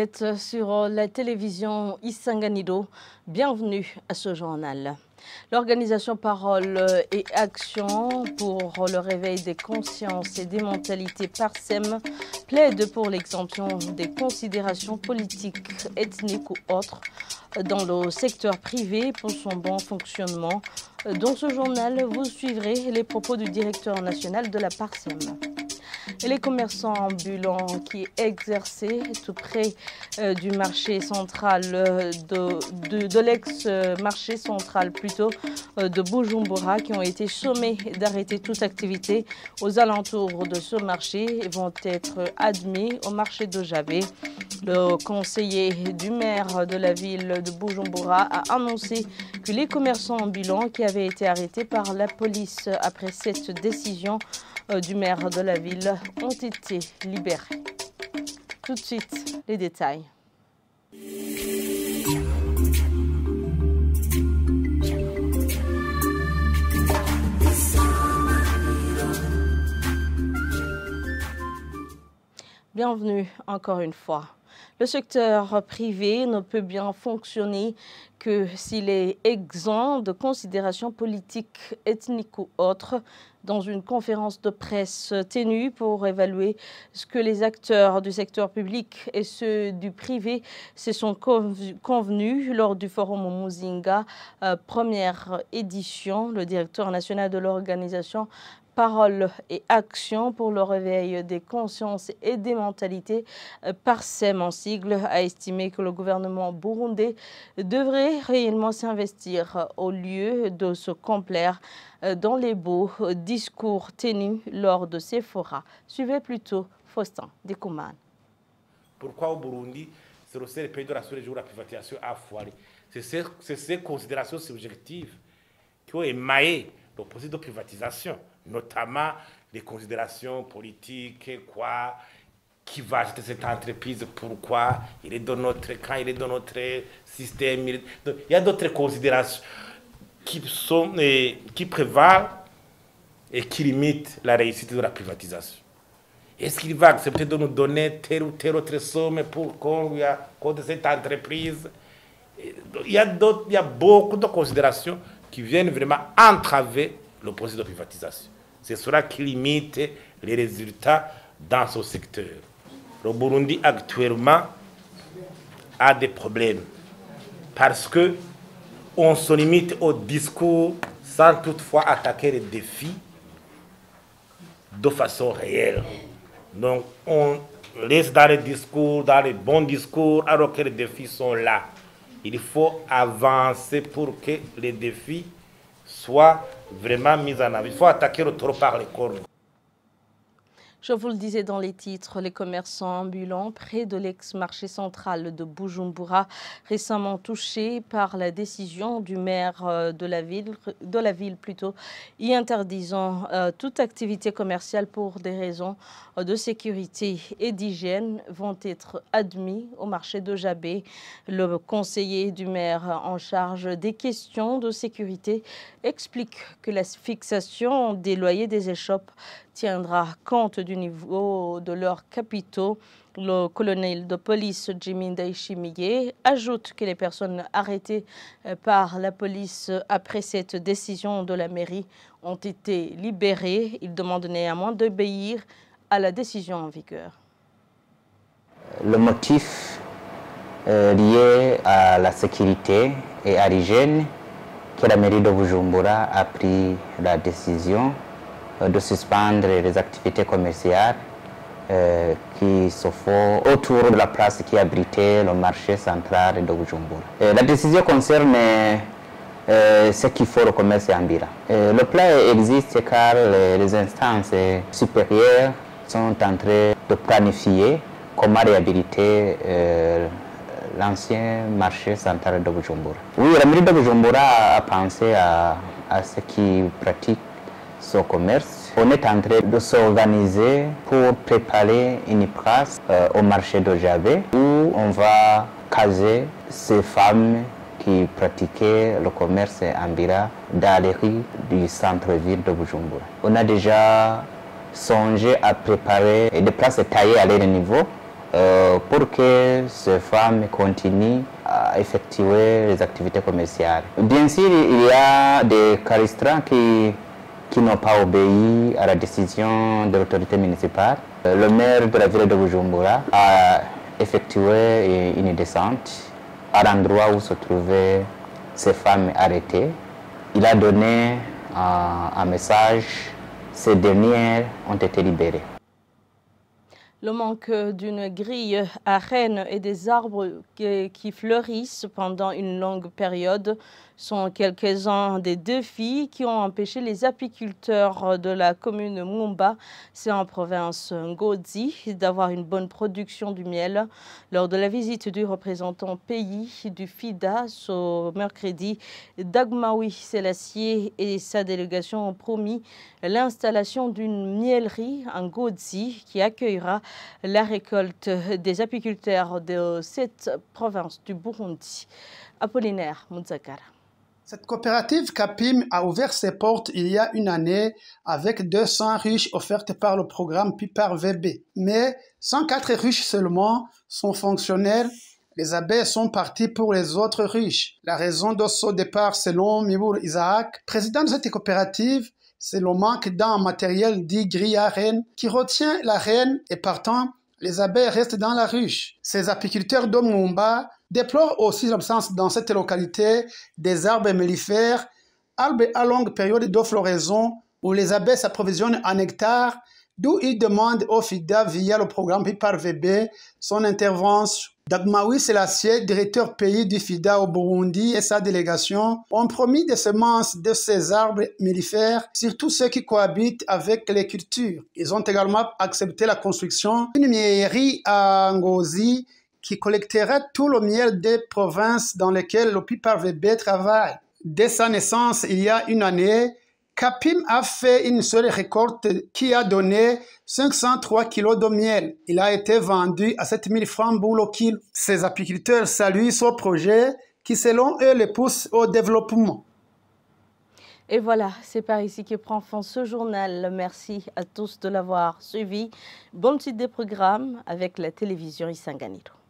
êtes sur la télévision Isanganido. Bienvenue à ce journal. L'organisation Parole et Action pour le réveil des consciences et des mentalités PARSEM plaide pour l'exemption des considérations politiques, ethniques ou autres dans le secteur privé pour son bon fonctionnement. Dans ce journal, vous suivrez les propos du directeur national de la PARSEM. Et les commerçants ambulants qui exerçaient tout près du marché central, de l'ex-marché central plutôt, de Bujumbura, qui ont été sommés d'arrêter toute activité aux alentours de ce marché, vont être admis au marché de Jabé. Le conseiller du maire de la ville de Bujumbura a annoncé que les commerçants ambulants qui avaient été arrêtés par la police après cette décision du maire de la ville ont été libérés. Tout de suite, les détails. Bienvenue encore une fois. Le secteur privé ne peut bien fonctionner que s'il est exempt de considérations politiques, ethniques ou autres. Dans une conférence de presse tenue pour évaluer ce que les acteurs du secteur public et ceux du privé se sont convenus lors du forum Muzinga, première édition, le directeur national de l'organisation Parole et Action pour le réveil des consciences et des mentalités, PARSEM en sigle, a estimé que le gouvernement burundais devrait réellement s'investir au lieu de se complaire dans les beaux discours tenus lors de ces forats. Suivez plutôt Faustin Dekouman. Pourquoi au Burundi, c'est le seul pays de la sous-région où la privatisation a foiré? C'est ces considérations subjectives qui ont émaillé le processus de privatisation, notamment les considérations politiques, quoi, qui va acheter cette entreprise, pourquoi, il est dans notre camp, il est dans notre système. Il y a d'autres considérations qui prévalent et qui limitent la réussite de la privatisation. Est-ce qu'il va accepter de nous donner telle ou telle autre somme pour qu'on lui accorde cette entreprise? Il y a beaucoup de considérations qui viennent vraiment entraver le processus de privatisation. C'est cela qui limite les résultats dans ce secteur. Le Burundi actuellement a des problèmes parce que on se limite au discours sans toutefois attaquer les défis de façon réelle. Donc on laisse dans les discours, dans les bons discours, alors que les défis sont là. Il faut avancer pour que les défis soient vraiment mis en œuvre. Il faut attaquer le taureau par les cornes. Je vous le disais dans les titres, les commerçants ambulants près de l'ex-marché central de Bujumbura, récemment touchés par la décision du maire de la ville plutôt, y interdisant toute activité commerciale pour des raisons de sécurité et d'hygiène, vont être admis au marché de Jabé. Le conseiller du maire en charge des questions de sécurité explique que la fixation des loyers des échoppes tiendra compte du niveau de leurs capitaux. Le colonel de police Jimmy Daishimiye ajoute que les personnes arrêtées par la police après cette décision de la mairie ont été libérées. Il demande néanmoins d'obéir à la décision en vigueur. Le motif lié à la sécurité et à l'hygiène, que la mairie de Bujumbura a pris la décision de suspendre les activités commerciales qui se font autour de la place qui abritait le marché central de Bujumbura. La décision concerne ce qu'il faut le commerce ambulant. Le plan existe car les instances supérieures sont en train de planifier comment réhabiliter l'ancien marché central de Bujumbura. Oui, la mairie de Bujumbura a pensé à ceux qui pratiquent ce commerce. On est en train de s'organiser pour préparer une place au marché de Jabé où on va caser ces femmes qui pratiquaient le commerce ambulant dans les rues du centre-ville de Bujumbura. On a déjà songé à préparer des places taillées à leur niveau pour que ces femmes continuent à effectuer les activités commerciales. Bien sûr, il y a des calistrants qui n'ont pas obéi à la décision de l'autorité municipale. Le maire de la ville de Bujumbura a effectué une descente à l'endroit où se trouvaient ces femmes arrêtées. Il a donné un message, ces dernières ont été libérées. Le manque d'une grille à rennes et des arbres qui fleurissent pendant une longue période sont quelques-uns des défis qui ont empêché les apiculteurs de la commune Mumba, c'est en province Ngozi, d'avoir une bonne production du miel. Lors de la visite du représentant pays du FIDA ce mercredi, Dagmawi Selassie et sa délégation ont promis l'installation d'une miellerie en Ngozi qui accueillera la récolte des apiculteurs de cette province du Burundi. Apollinaire Moudzakara. Cette coopérative CAPIM a ouvert ses portes il y a une année avec 200 ruches offertes par le programme PIPAR VB. Mais 104 ruches seulement sont fonctionnelles. Les abeilles sont parties pour les autres ruches. La raison de ce départ, selon Mibour Isaac, président de cette coopérative, c'est le manque d'un matériel dit grille à reine qui retient la reine et partant, les abeilles restent dans la ruche. Ces apiculteurs de Mumba déplorent aussi l'absence dans cette localité des arbres mellifères, arbres à longue période de floraison où les abeilles s'approvisionnent en nectar, d'où ils demandent au FIDA via le programme PIPAR VB son intervention. Dagmawi Selassie, directeur pays du FIDA au Burundi et sa délégation ont promis des semences de ces arbres mellifères, surtout ceux qui cohabitent avec les cultures. Ils ont également accepté la construction d'une miellerie à Ngozi qui collecterait tout le miel des provinces dans lesquelles le PIPAR VB travaille. Dès sa naissance, il y a une année, CAPIM a fait une seule récolte qui a donné 503 kilos de miel. Il a été vendu à 7000 francs pour le kilo. Ces apiculteurs saluent ce projet qui, selon eux, les pousse au développement. Et voilà, c'est par ici que prend fin ce journal. Merci à tous de l'avoir suivi. Bonne suite des programmes avec la télévision Isanganiro.